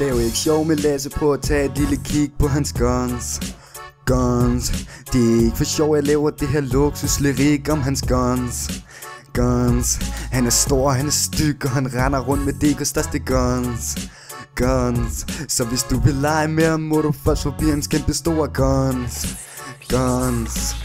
Lav ikke sjov med Lasse, prøv at tage et lille kig på hans guns. Guns, det er ikke for sjov, jeg laver det her luksuslyrik om hans guns. Guns, han er stor, han er styg, og han render rundt med DK's største guns. Guns, så hvis du vil lege med ham, må du først forbi hans kæmpe store guns. Guns,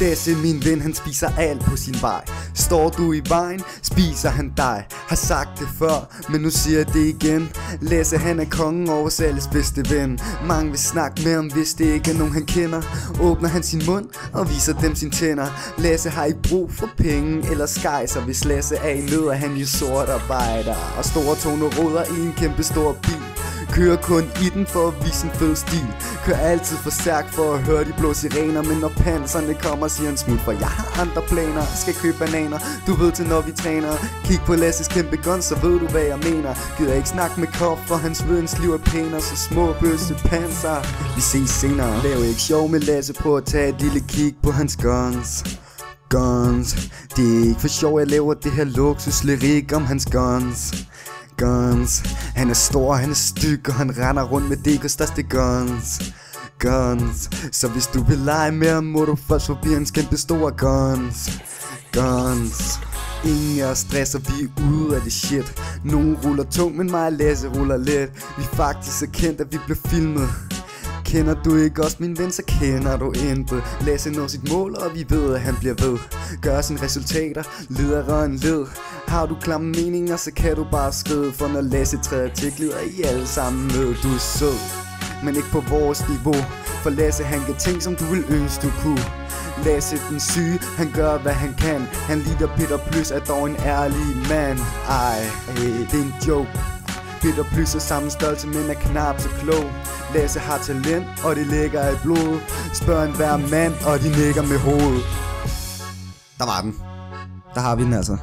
Lasse min ven, han spiser alt på sin vej. Står du i vejen, spiser han dig. Har sagt det før, men nu siger jeg det igen. Lasse han er kongen over alles bedste ven. Mange vil snakke med ham, hvis det ikke er nogen han kender. Åbner han sin mund og viser dem sine tænder. Lasse har ikke brug for penge eller skejser. Hvis Lasse er i nød, er han jo sort arbejder og store toneråder i en kæmpe stor bil. Kører kun i den for at vise en fed stil. Kører altid for stærkt for at høre de blå sirener. Men når panserne kommer, siger han smut, for jeg har andre planer. Skal købe bananer, du ved til når vi træner. Kig på Lasses kæmpe guns, så ved du hvad jeg mener. Gider ikke snakke med Kop, for hans videns liv er pænere. Så små bøsse panser, vi ses senere. Lav ikke sjov med Lasse, prøv at tage et lille kig på hans guns. Guns, det er ikke for sjov, jeg laver det her luksuslyrik om hans guns. Guns, han er stor, han er styg, og han render rundt med DK's største guns. Guns, så hvis du vil lege med ham, må du først forbi hans kæmpe store guns. Guns, ingen af os stresser, vi er ude af det shit. Nogen ruller tung, men mig og Lasse ruller let. Vi er faktisk så kendt, at vi blev filmet. Kender du ikke også min ven, så kender du intet. Lasse når sit mål, og vi ved at han bliver ved. Gør sine resultater, ledere en led. Har du klamme meninger, så kan du bare skrive. For når Lasse træder til, glider I alle sammen med. Du er sød, men ikke på vores niveau. For Lasse han kan ting, som du vil ønske du kunne. Lasse den syge, han gør hvad han kan. Han lider Peter Plys, er dog en ærlig mand. Ej, det er en joke. Peter Plys er samme størrelse, men er knap så klog. Lasse har talent, og det ligger i blodet. Spørg en hver mand, og de nikker med hovedet. Der var den. Der har vi den altså.